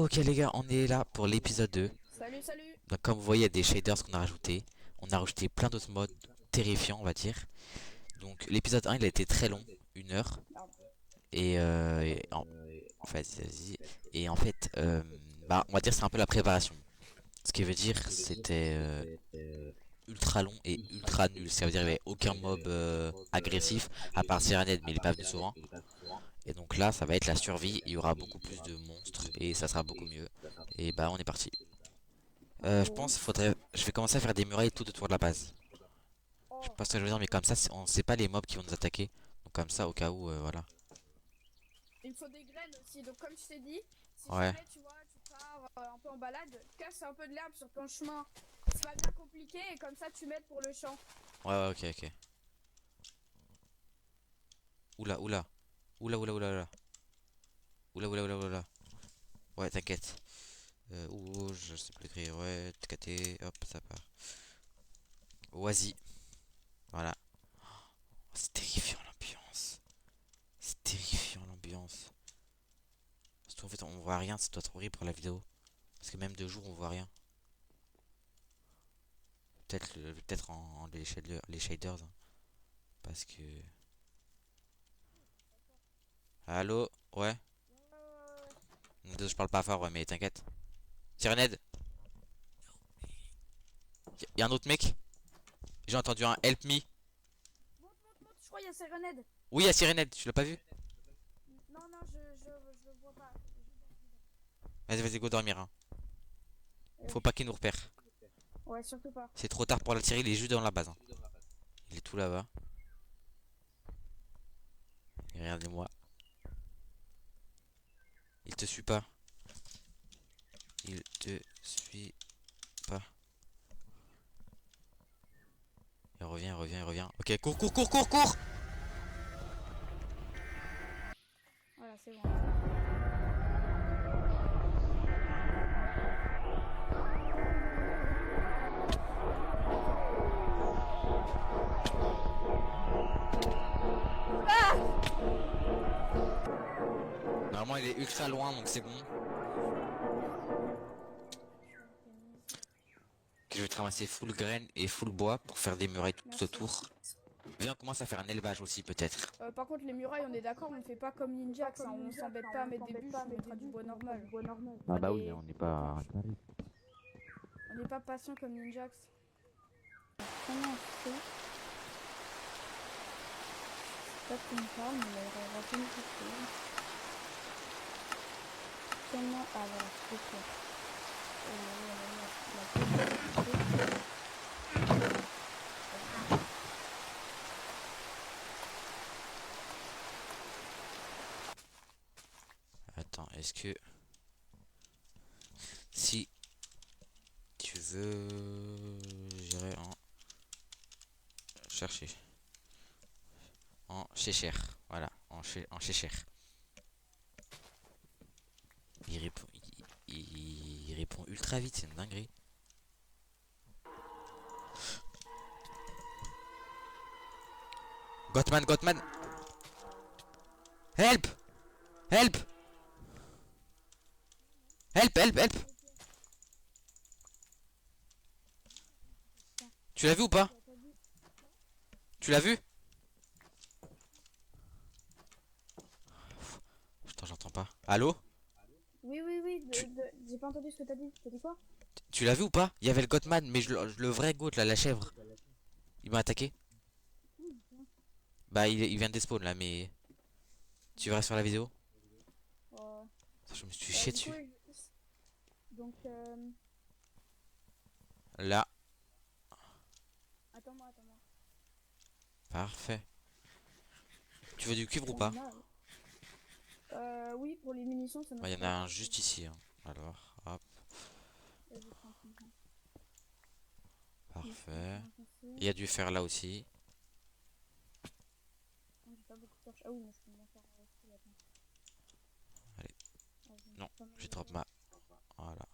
Ok les gars, on est là pour l'épisode 2. Salut, salut. Donc comme vous voyez, il y a des shaders qu'on a rajoutés. On a rajouté plein d'autres modes terrifiants, on va dire. Donc l'épisode 1, il a été très long, 1 heure. Ah, Vas-y. Et en fait, on va dire que c'est un peu la préparation. Ce qui veut dire c'était ultra long et ultra nul. Ça veut dire qu'il n'y avait aucun mob agressif à part Sirened, mais il est pas venu souvent. Et donc là, ça va être la survie. Il y aura beaucoup plus de monstres et ça sera beaucoup mieux. Et bah on est parti. Je pense ok. qu'il faudrait. Je vais commencer à faire des murailles tout autour de la base. Je sais Oh, pas ce que je veux dire, mais comme ça, on sait pas les mobs qui vont nous attaquer. Donc comme ça, au cas où, voilà. il me faut des graines aussi. Donc, comme je t'ai dit, si Ouais, jamais tu vois, tu pars un peu en balade, casse un peu de l'herbe sur ton chemin. C'est pas bien compliqué et comme ça, tu m'aides pour le champ. ouais, ok. Oula, oula. Oula. Oula. Ouais, t'inquiète. Je sais plus écrire. Ouais, TKT, hop, ça part. Oasi. Voilà. Oh, c'est terrifiant l'ambiance. C'est terrifiant l'ambiance. Parce qu'en fait, on voit rien, ça doit être horrible pour la vidéo. Parce que même de jour, on voit rien. Peut-être en les shaders, hein. Parce que. Allô? Ouais? Je parle pas fort, ouais, mais t'inquiète. Sirened, y a un autre mec? J'ai entendu un help me. Monte, je crois qu'il y a Serenade. Oui, y a Sirened, tu l'as pas vu? Non, non, je vois pas. Vas-y, go dormir, hein. Euh, Faut pas qu'il nous repère. ouais, surtout pas. C'est trop tard pour la tirer, il est juste dans la base, hein. Il est tout là-bas. Et regardez-moi. Il te suit pas. Il te suit pas. Il revient. Ok, cours! Voilà, c'est bon. Normalement, il est ultra loin, donc c'est bon. Je vais te ramasser full graines et full bois pour faire des murailles tout Merci. autour. Viens, on commence à faire un élevage aussi, peut-être. Par contre, les murailles, on est d'accord, on fait pas comme Ninjax, hein, on s'embête pas à mettre des bûches, on mettra du bois normal. Ah Pas bah oui, des, on n'est des pas planches. On n'est pas patient comme Ninjax. Comment on fait? Pas qu'on parle, mais on va retenir quelque chose. Comment. Ah voilà, ok. Attends, est-ce que si tu veux, j'irai en chercher, en chéchère, voilà, en chéchère. Il répond, il répond ultra vite, c'est une dinguerie. Gottman, help, help, help. Tu l'as vu ou pas? Tu l'as vu? Putain, j'entends pas. Allô? Oui, Tu, j'ai pas entendu ce que t'as dit. T'as dit quoi? tu l'as vu ou pas? Il y avait le Gottman, mais le vrai Goat, là, la chèvre. Il m'a attaqué. Bah, il vient de despawn là, mais tu verras sur la vidéo. Oh. Je me suis chié Du coup, dessus. donc, Là, attends-moi. parfait. Tu veux du cuivre ou Qu'on pas? a. Oui, pour les munitions, ça Bah, marche il y en a pas. un juste ici, hein. Alors, hop, Vas-y, prends. parfait. Il y a du fer là aussi. J'ai pas beaucoup de torches. Ah oui, mais je peux bien faire aussi là-dedans. Allez, Vas-y, non, pas mal j'ai de- drop ma. Voilà,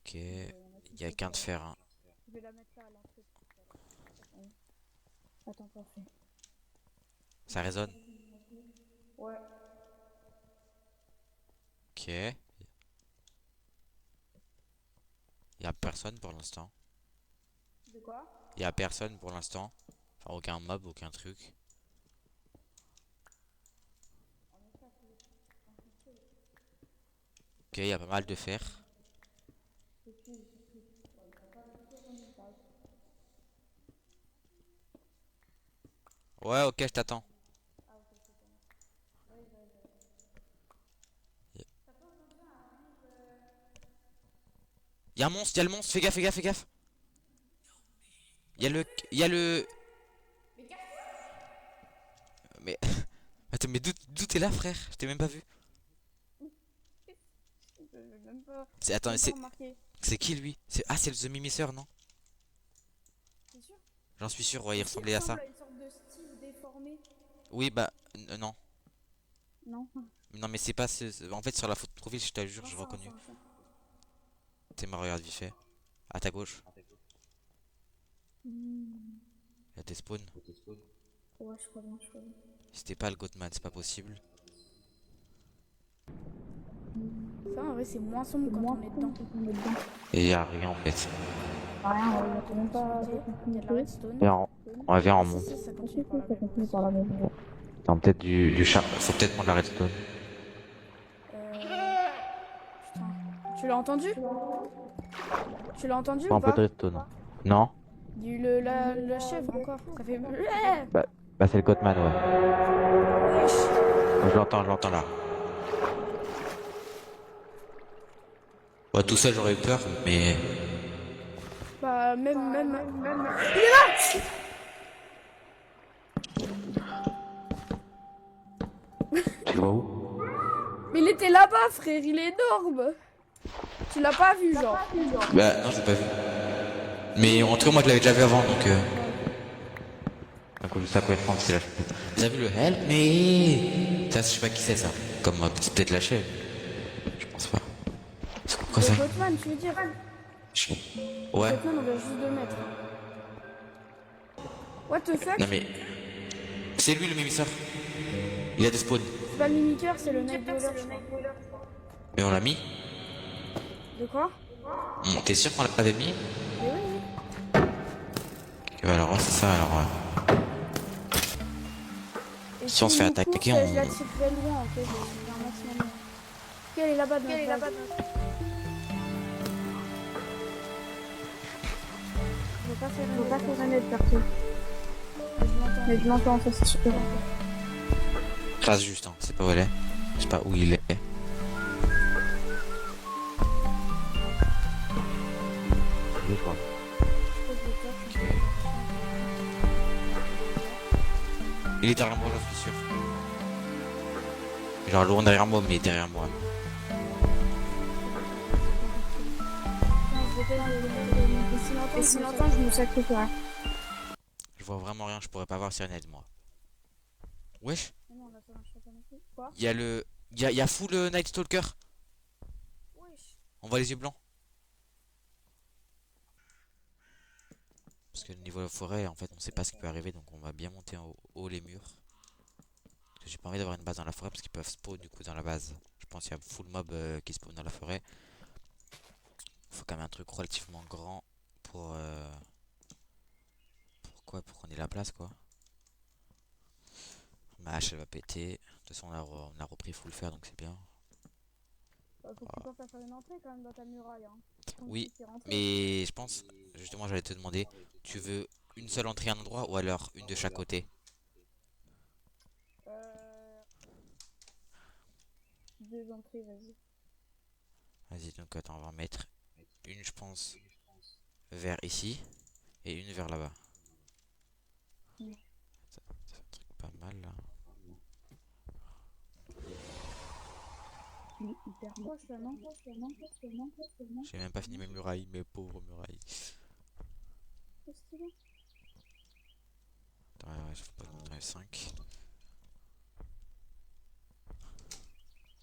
ok. y en a qui Il y a sont qu'un de pas. fer, hein. Je vais la mettre là à l'entrée. Ouais. Attends, parfait. Ça résonne. Ouais. Ok. a personne pour l'instant. De quoi? Il y a personne pour l'instant. Enfin, aucun mob, aucun truc. Ok, il y a pas mal de fer. Ouais, ok, je t'attends. Il y a un monstre, il y a le monstre, fais gaffe, fais gaffe, fais gaffe. Il y a le... Il y a le... Mais... Attends, mais d'où t'es là, frère? Je t'ai même pas vu. Je vais même pas, Attends, même pas remarqué. c'est qui lui? Ah, c'est le The Mimiseur, non? C'est sûr? J'en suis sûr, ouais, il Est-ce qu'il ressemblait à ça. ressemble à une sorte de style déformé? Oui, bah... non. Non. Non, mais c'est pas en fait, sur la photo de profil, je te jure, j'ai Vincent, reconnu. Vincent, Vincent. T'es ma regarde vite fait. À ta gauche. Hmm. Il y a tes spawns. Ouais, je crois bien, je crois bien. C'était pas le Goatman, c'est pas possible. Ça, en vrai, c'est moins sombre quand on est dedans. Et y a rien en fait. Rien, il y a même pas de Il y a de la redstone. On va vers en Si, monte. si, ça continue par la même voie. Attends, peut-être du chat. Faut peut-être prendre la redstone. Putain. Tu l'as entendu? Tu l'as entendu Faut ou un peu pas? de redstone. Non? La chèvre encore. Ça fait. Bah c'est le Goatman, ouais. Je l'entends là. Ouais, tout seul j'aurais eu peur, mais... Bah, même. Tu le vois où? Mais il était là-bas, frère, il est énorme. Tu l'as pas vu, genre. Bah non, j'ai pas vu. Mais en tout cas, moi je l'avais déjà vu avant, donc... Donc je sais à quoi prendre, c'est la... T'as vu le help me? Ça, je sais pas qui c'est ça. Comme c'est peut-être la chèvre. Je pense pas. C'est quoi ça? Le Goatman, tu veux dire? Ouais. Goatman, on vient juste de mettre. What the fuck? Non mais... C'est lui le mimisseur. Il a des spawns. C'est pas le mimiqueur, c'est le Night Dweller, je crois. Mais on l'a mis. De quoi? T'es sûr qu'on l'avait mis? Mais oui. Ok, bah alors ouais, c'est ça, alors... Et Si on se fait nous attaquer, court, on... je la tirerai loin, en fait. J'ai un maximum. Ok, elle est là-bas, dans notre base. Je veux pas faire un aide, perso. Mais je l'entends, ça c'est super. Trace juste, hein. C'est pas où elle est. Je sais pas où il est. Je crois. Il est derrière moi, j'en suis sûr. Genre loin derrière moi, mais derrière moi. Et si longtemps, je me sacrifierai. Je vois vraiment rien, je pourrais pas voir si elle aide moi. Wesh. Quoi? Il y a le... Il y a full Night Stalker. Wesh. On voit les yeux blancs. Parce que le niveau de la forêt, en fait, on sait pas ce qui peut arriver, donc on va bien monter en haut les murs. Parce que j'ai pas envie d'avoir une base dans la forêt, parce qu'ils peuvent spawn du coup dans la base. Je pense qu'il y a full mob qui spawn dans la forêt. Faut quand même un truc relativement grand pour... Pour qu'on ait la place, quoi. Ma hache, elle va péter. De toute façon, on a repris full fer, donc c'est bien. Faut que tu penses à faire une entrée quand même dans ta muraille. Hein. Oui, mais je pense, justement, j'allais te demander, tu veux une seule entrée à un endroit ou alors une de chaque côté? Deux entrées, vas-y. Vas-y, donc attends, on va en mettre une, je pense, vers ici et une vers là-bas. Ça fait un truc pas mal là. Il est hyper proche là, non? J'ai même pas fini mes murailles, mes pauvres murailles. Qu'est-ce qu'il est? Attends, ouais, faut pas que j'en enlève 5.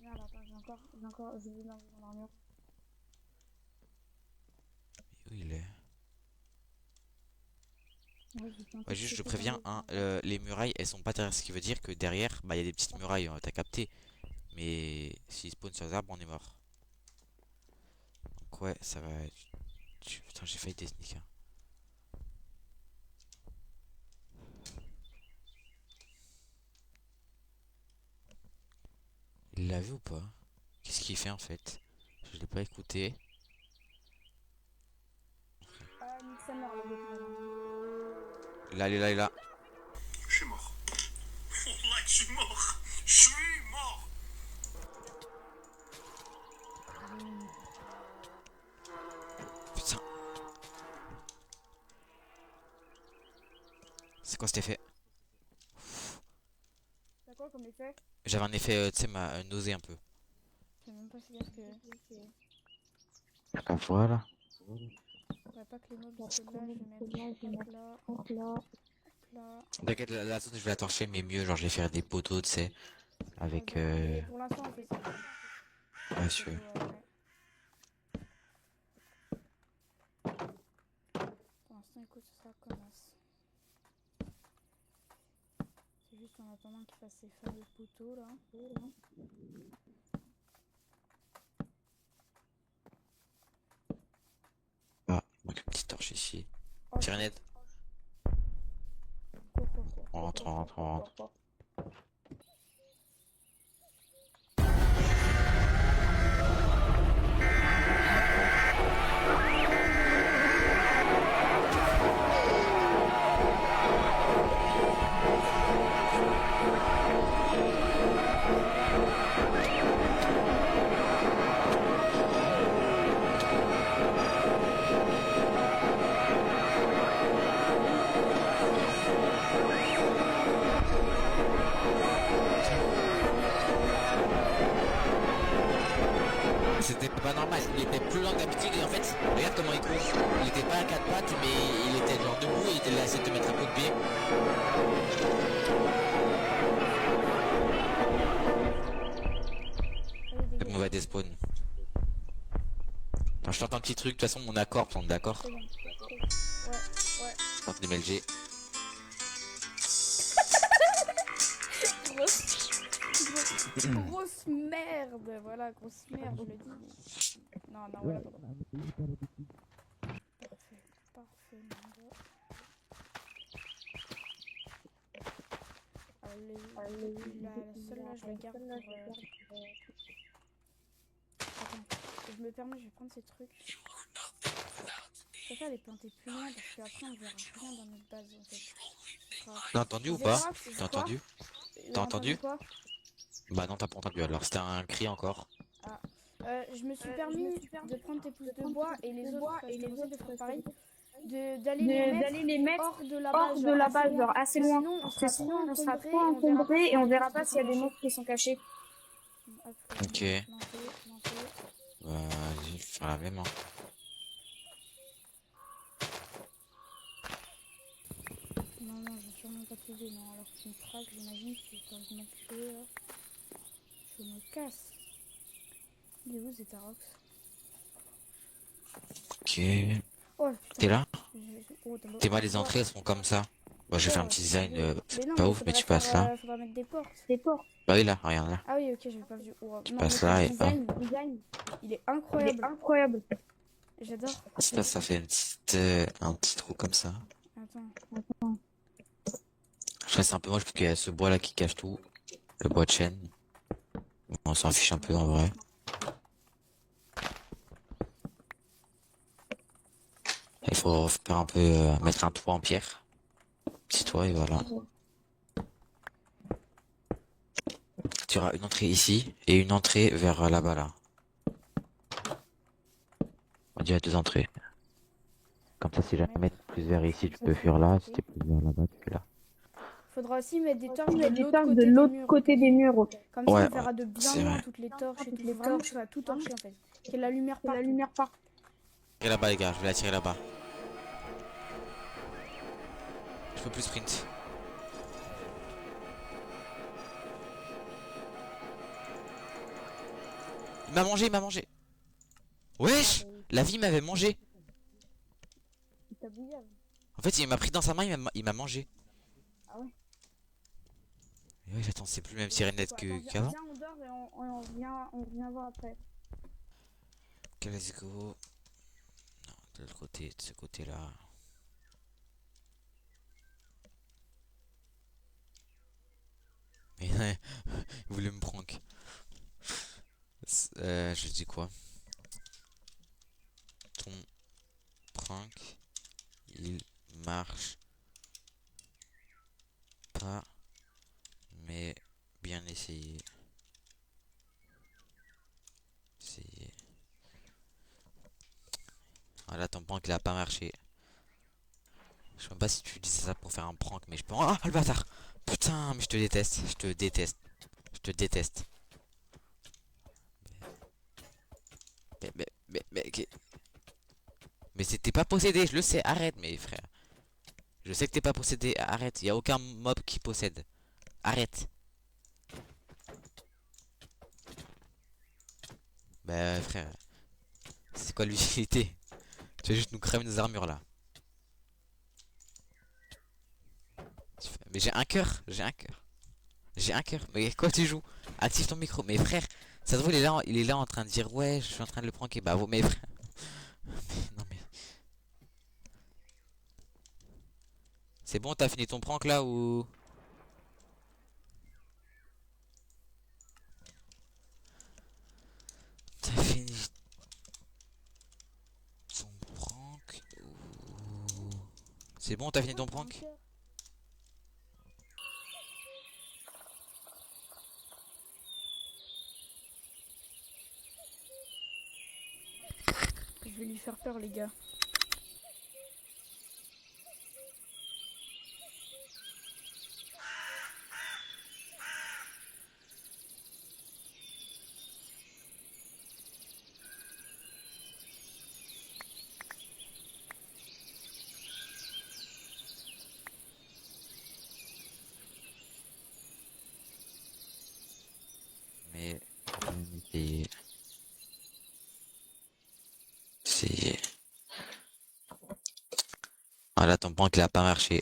Merde, attends, j'ai vu dans mon armure. Mais où il est? Ouais, Ouais, juste je préviens, hein, les murailles elles sont pas derrière, ce qui veut dire que derrière, bah il y a des petites murailles, t'as capté. Mais s'ils spawn sur les arbres, on est mort. Donc ouais, ça va être Putain, j'ai failli sneak. Hein. Il l'a vu ou pas? Qu'est-ce qu'il fait en fait? Je l'ai pas écouté. Nique sa mère, le Là, il est là, il est là. Je suis mort. Wallah, je suis mort. Je suis mort. Putain. C'est quoi cet effet? T'as quoi comme effet? J'avais un effet, tu sais, ma nausée un peu. Je sais même pas si c'est que. Ah, voilà. Faudrait pas que les mobs soient là, je vais mettre là, là. T'inquiète, la zone, je vais la torcher, mais mieux, genre, je vais faire des poteaux, tu sais. Avec, Mais pour l'instant, on fait ça. ouais, sûr. Pour l'instant, écoute, ce sera comme ça. C'est juste en attendant qu'il fasse ses fameux poteaux là. Ah, donc une petite torche ici. Oh, Tyranette. On rentre, on rentre, on rentre. C'était pas normal, il était plus lent que d'habitude et en fait, regarde comment il court. Il était pas à quatre pattes, mais il était genre debout et il était là à essayer de te mettre un coup de pied. Le mauvais despawn. Attends, je t'entends un petit truc, de toute façon, on est d'accord, on est d'accord. c'est bon. Ouais. Tente des MLG. Grosse merde, voilà, grosse merde, je le dis. Non, voilà, pardon. Parfait, mon gars. La seule là, je la garde pour... Attends, je me permets, je vais prendre ces trucs. Je préfère les planter plus loin parce qu'après on verra rien dans notre base en fait. T'as entendu ou pas? T'as entendu? T'as entendu? Quoi? Bah non, t'as pas entendu alors, c'était un cri encore. Ah. Je me suis permis de prendre tes pouces de bois et les autres, je te conseille de faire pareil. D'aller les mettre hors de la base, genre assez loin. Parce que sinon on sera trop encombré et on verra pas s'il y a des monstres qui sont cachés. Ok. Bah, vas-y, je vais faire la même. Hein. Non, je vais sûrement pas t'aider, non. Alors que tu me traques, j'imagine que tu vas me tuer là. Je me casse. Il est où Zetarox? Ok. Oh, T'es là? Oh, T'es mal, les entrées elles sont comme ça. Bah, je vais faire un petit design, pas ouf, mais tu faudrait passes là. faudra mettre des portes. Bah oui, là, regarde là. Ah oui, ok, j'avais pas vu. Oh, Tu non, passes mais là ton et design, il est incroyable. J'adore. Là, ça fait une petite, un petit trou comme ça. Attends. Je sais, c'est un peu moche parce qu'il y a ce bois là qui cache tout. Le bois de chêne. On s'en fiche un peu en vrai. Il faut faire un peu, mettre un toit en pierre. Petit toit et voilà. Tu auras une entrée ici et une entrée vers là-bas là. On dirait deux entrées. Comme ça, si jamais t'es plus vers ici, tu peux fuir là. Si t'es plus vers là-bas, tu fais là. Faudra aussi mettre des torches de l'autre côté des murs. Comme ça, on verra de bien loin toutes les torches et tout. Vraiment, tu vas tout torcher en fait. Qu'il y ait la lumière partout. Et là-bas, les gars, je vais la tirer là-bas. Je peux plus sprint. Il m'a mangé. Wesh! La vie m'avait mangé. En fait, il m'a pris dans sa main, il m'a mangé. Ah ouais? Et ouais, j'attends, c'est plus le même sirenette qu'avant. Viens, on dort et on revient voir après. Ok, let's go. Non, De l'autre côté, de ce côté-là. Mais ouais, il voulait me prank. Je dis quoi? Ton prank, il marche pas, mais bien essayé. Essayé. Voilà, ton prank il a pas marché. Je sais même pas si tu disais ça pour faire un prank, mais je peux. Ah, le bâtard! Putain, mais je te déteste, je te déteste, je te déteste. Mais, mais c'était pas possédé, je le sais, arrête, mes frères. Je sais que t'es pas possédé, arrête, y a aucun mob qui possède. Arrête. Bah, frère, c'est quoi l'utilité? Tu vas juste nous cramer nos armures là. Mais j'ai un cœur, j'ai un cœur. J'ai un cœur. Mais quoi tu joues? Active ton micro. Mais frère, ça se trouve il est là en train de dire ouais, je suis en train de le pranker. Bah vous, mais frère. Non mais. C'est bon, t'as fini ton prank là ou. T'as fini ton prank ou. C'est bon, t'as fini ton prank? Je vais lui faire peur, les gars. Mais. Et. C'est. Voilà, ton prank il a pas marché.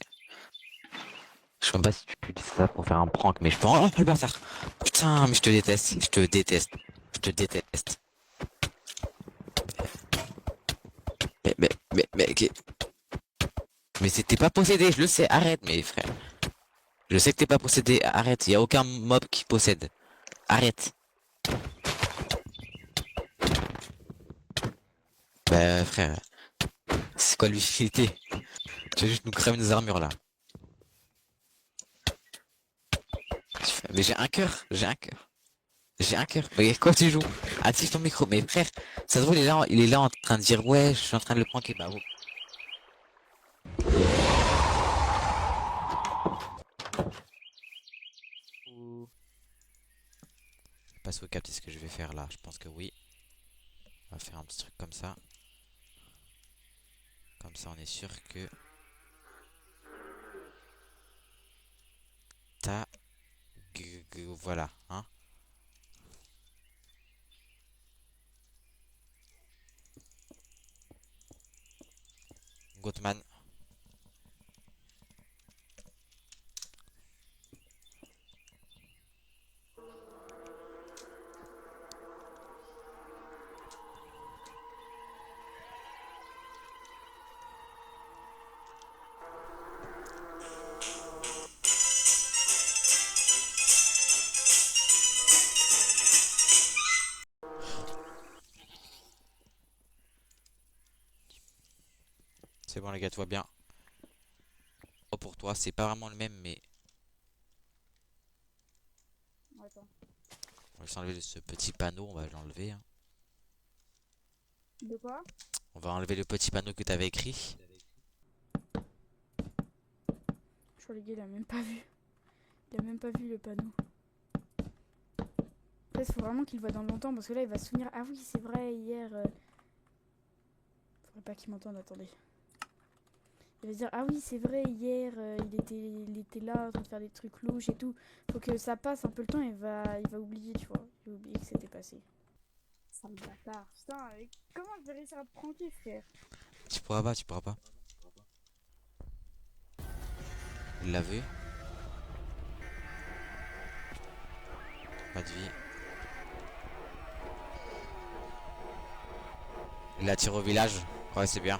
Je sais même pas si tu dis ça pour faire un prank, mais je peux. Oh le bâtard! Putain, mais je te déteste, je te déteste, je te déteste. Mais. Mais c'était pas possédé, je le sais, arrête, mes frères. Je sais que t'es pas possédé, arrête, y a aucun mob qui possède. Arrête. Bah frère, c'est quoi l'utilité? Tu vas juste nous cramer nos armures là. Mais j'ai un cœur, j'ai un cœur. J'ai un cœur. Mais quoi tu joues? Active ton micro. Mais frère, ça se trouve il est là en train de dire ouais, je suis en train de le pranker. Bah vous. Je sais pas si vous captez ce que je vais faire là. Je pense que oui. On va faire un petit truc comme ça. Comme ça on est sûr que ta voilà, hein. Goatman. C'est bon les gars, tout va bien. Oh pour toi, c'est pas vraiment le même mais Attends. on va s'enlever ce petit panneau, on va l'enlever, hein. De quoi? On va enlever le petit panneau que t'avais écrit. Je crois, les gars, il a même pas vu. Il a même pas vu le panneau. En fait, il faut vraiment qu'il le voit dans longtemps parce que là, il va se souvenir. Ah oui, c'est vrai, hier. Faudrait pas qu'il m'entende, attendez. Il va se dire, ah oui, c'est vrai, hier, il était là en train de faire des trucs louches et tout. Faut que ça passe un peu le temps et il va oublier, tu vois. Il va oublier que c'était passé. Sale bâtard. Putain, comment je vais réussir à te pranker, frère? Tu pourras pas, tu pourras pas. Il l'a vu. Pas de vie. Il la tire au village. Ouais, c'est bien.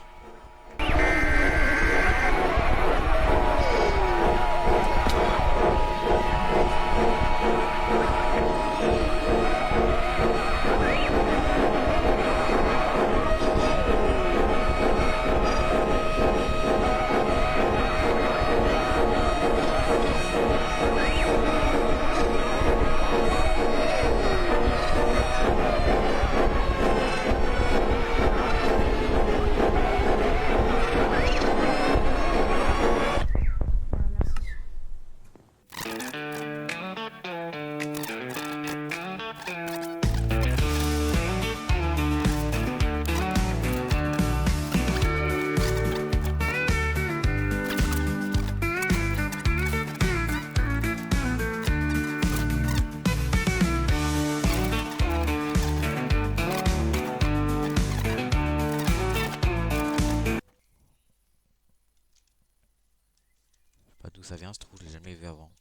ça vient ce trou, je l'ai jamais vu avant.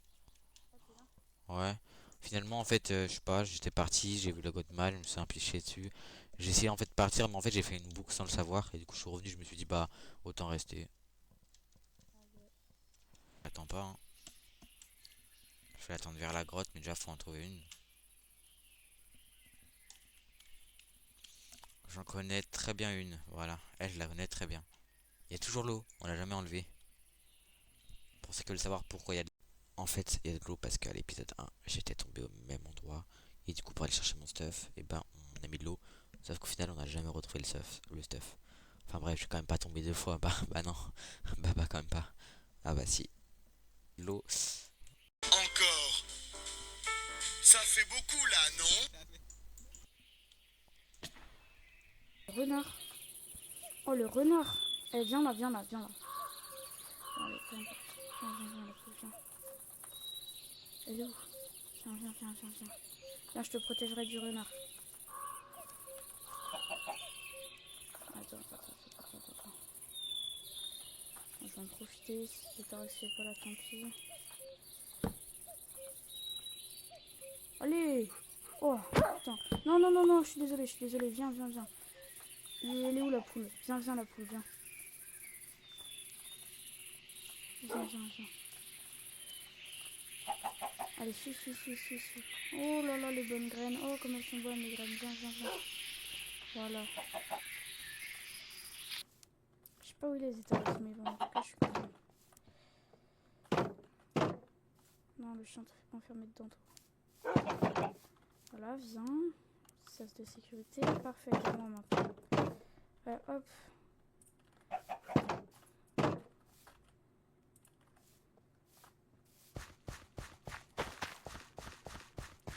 Ouais. Finalement, en fait, je sais pas, j'étais parti, j'ai vu le Godman, je me suis impliqué dessus. J'ai essayé en fait de partir, mais en fait j'ai fait une boucle sans le savoir. Et du coup, je suis revenu, je me suis dit, bah, autant rester. J'attends pas, hein. Je vais attendre vers la grotte, mais déjà, faut en trouver une. J'en connais très bien une, voilà. Elle, je la connais très bien. Il y a toujours l'eau, on l'a jamais enlevée. Pour ceux qui veulent savoir pourquoi il y a de l'eau. En fait, il y a de l'eau parce qu'à l'épisode 1, j'étais tombé au même endroit. Et du coup, pour aller chercher mon stuff, et ben, on a mis de l'eau. Sauf qu'au final, on n'a jamais retrouvé le stuff. Enfin bref, je suis quand même pas tombé deux fois. Bah non. Bah quand même pas. Ah bah si. L'eau. Encore. Ça fait beaucoup là, non? Renard. Oh, le renard. Eh, viens là, viens là, viens là. Allez, peu importe. Viens, la poule, viens. Elle est où? Viens. Viens, je te protégerai du renard. Attends. Je vais en profiter. Si t'as réussi pas là, tant pis. Allez! Oh, putain. Non, je suis désolée. Viens. Elle est où la poule? Viens, la poule, viens. Viens. Allez, suis. Oh là là, les bonnes graines. Oh, comme elles sont bonnes, les graines. Viens. Voilà. Je sais pas où il est, les états, mais bon, en tout cas, je suis quand même. Non, le chien te fait pas enfermer dedans, toi. Voilà, viens. Sas de sécurité. Parfait, moi maintenant. Hop.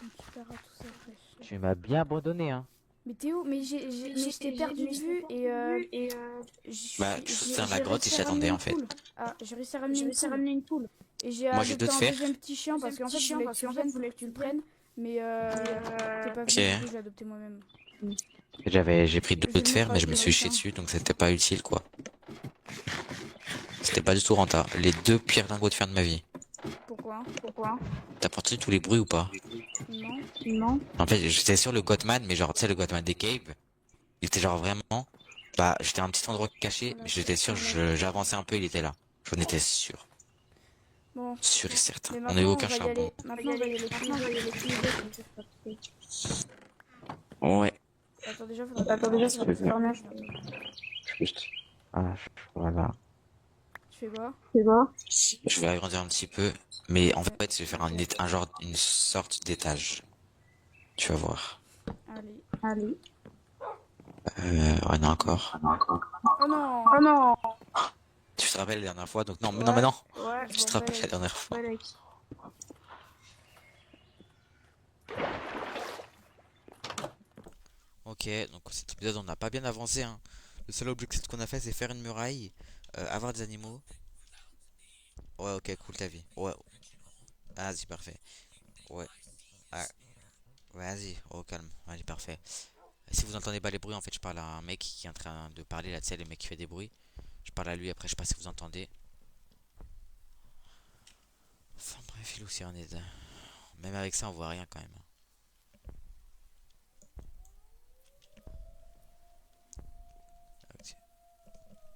Donc, tu verras tout ça après. Tu m'as bien abandonné, hein. Mais Théo, mais je t'ai perdu de vue et Bah, tu soutiens la grotte et j'attendais en fait. Ah, j'ai réussi à ramener une poule. Et j'ai Moi, j'ai adopté deux de un fer. deuxième petit chien parce qu'en fait, je voulais que tu viennes pour que tu le prennes. Mais t'es pas venu, du coup, je l'ai adopté moi-même. J'ai pris deux de fer, mais je me suis chié dessus, donc c'était pas utile quoi. C'était pas du tout rentable. Les deux pires lingots de fer de ma vie. Pourquoi? T'as entendu tous les bruits ou pas? Non. En fait, j'étais sur le Godman, mais genre, tu sais, le Godman des caves. Il était genre vraiment. Bah, j'étais à un petit endroit caché, mais j'étais sûr, j'avançais un peu, il était là. J'en étais sûr. Bon. Sûr et certain. Mais On a eu maintenant, aucun charbon. Maintenant, on va y aller tous les deux. Ouais. Attends, déjà, faudra faire fermer. Ah, voilà. Tu fais quoi? Je vais agrandir un petit peu, mais en fait, je vais faire un genre, une sorte d'étage. Tu vas voir. Allez. Ouais, non, encore. Oh non. Tu te rappelles la dernière fois, donc non, mais non. Ouais, Tu te rappelles la dernière fois. Ok, donc cet épisode, on n'a pas bien avancé, hein. Le seul objectif qu'on a fait, c'est faire une muraille, avoir des animaux. Ouais, ok, cool ta vie. Ouais. Vas-y, parfait. Ouais. Ah, vas-y, au calme. Allez, parfait. Si vous entendez pas les bruits, en fait, je parle à un mec qui est en train de parler là, tu sais, le mec qui fait des bruits. Je parle à lui après, je sais pas si vous entendez. Enfin bref, il est aussi en aide. Même avec ça, on voit rien quand même.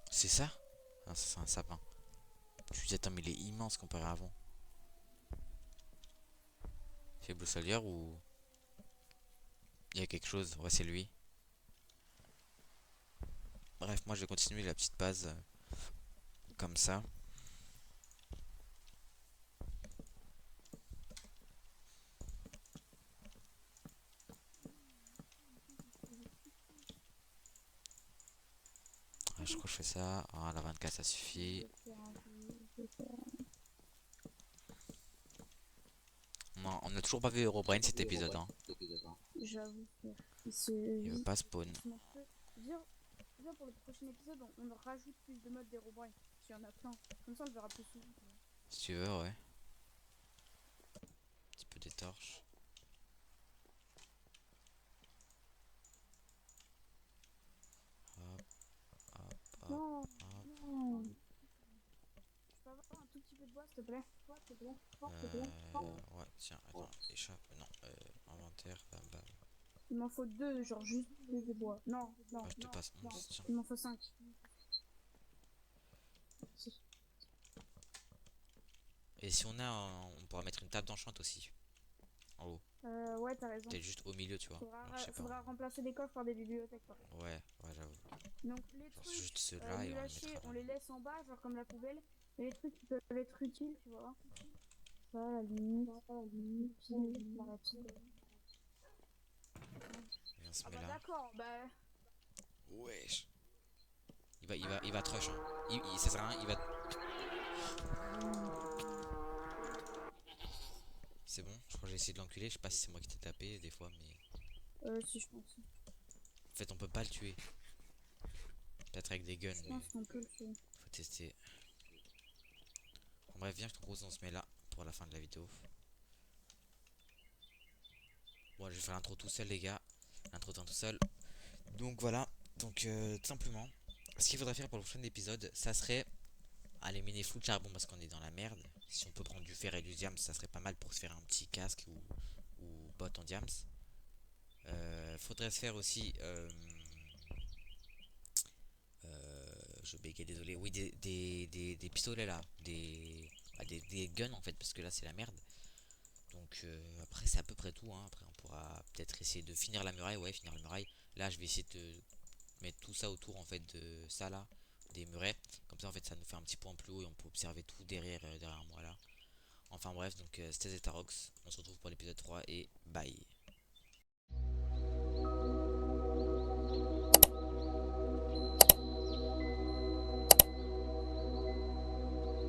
C'est ça? Non, ça c'est un sapin. Je me dis, attends, mais il est immense comparé à avant. C'est Blue Soldier ou il y a quelque chose? Ouais, c'est lui. Bref, moi je vais continuer la petite base comme ça. Ah, je crois que je fais ça. Ah, la 24 ça suffit. Non, on n'a toujours pas vu Herobrine cet épisode, hein. J'avoue. Il veut pas spawn. Viens pour le prochain épisode, on rajoute plus de modes d'Herobrine. Parce qu'il y en a plein. Comme ça, on le verra plus souvent. Si tu veux, ouais. Un petit peu des torches. Hop, hop, hop, Non, hop. non. Je peux avoir un tout petit peu plus de bois, s'il te plaît. Ouais, tiens, attends, échappe, non, inventaire, bam bam. Il m'en faut 2, genre juste 2 de bois. Non, non, Ouais, je te passe 11, tiens. il m'en faut 5. Et si on a, on pourra mettre une table d'enchant aussi, en haut. Ouais, t'as raison. Peut-être juste au milieu, tu vois. Alors, je sais pas. Faudra remplacer les coffres par des bibliothèques, par contre. Ouais, j'avoue. Donc les Genre trucs, juste ceux-là et nul on à les chier, mettra on dans les laisse en bas, genre comme la poubelle. Et les trucs qui peuvent être utiles, tu vois. Ça, à la limite. La rapide. Et on se Ah met bah là. d'accord, bah... Wesh. Il va trush, hein. Ça sert à rien, il va... C'est bon, je crois que j'ai essayé de l'enculer, je sais pas si c'est moi qui t'ai tapé des fois, mais... Si, je pense. En fait, on peut pas le tuer. Peut-être avec des guns, Je mais pense qu'on peut le tuer. faut tester. Bon, bref, viens, je te propose on se met là pour la fin de la vidéo. Bon, je vais faire l'intro tout seul, les gars. L'intro tout seul. Donc voilà, donc tout simplement, ce qu'il faudrait faire pour le prochain épisode, ça serait aller miner full charbon parce qu'on est dans la merde. Si on peut prendre du fer et du diams, ça serait pas mal pour se faire un petit casque ou bot en diams. Faudrait se faire aussi, je bégaye, désolé, oui, des pistolets là, des guns en fait, parce que là c'est la merde. Donc après c'est à peu près tout, hein. Après on pourra peut-être essayer de finir la muraille, ouais, finir la muraille. Là je vais essayer de mettre tout ça autour en fait de ça là, des murets. Comme ça en fait ça nous fait un petit point plus haut et on peut observer tout derrière moi là. Enfin bref, donc c'était Zetarox, on se retrouve pour l'épisode 3 et bye.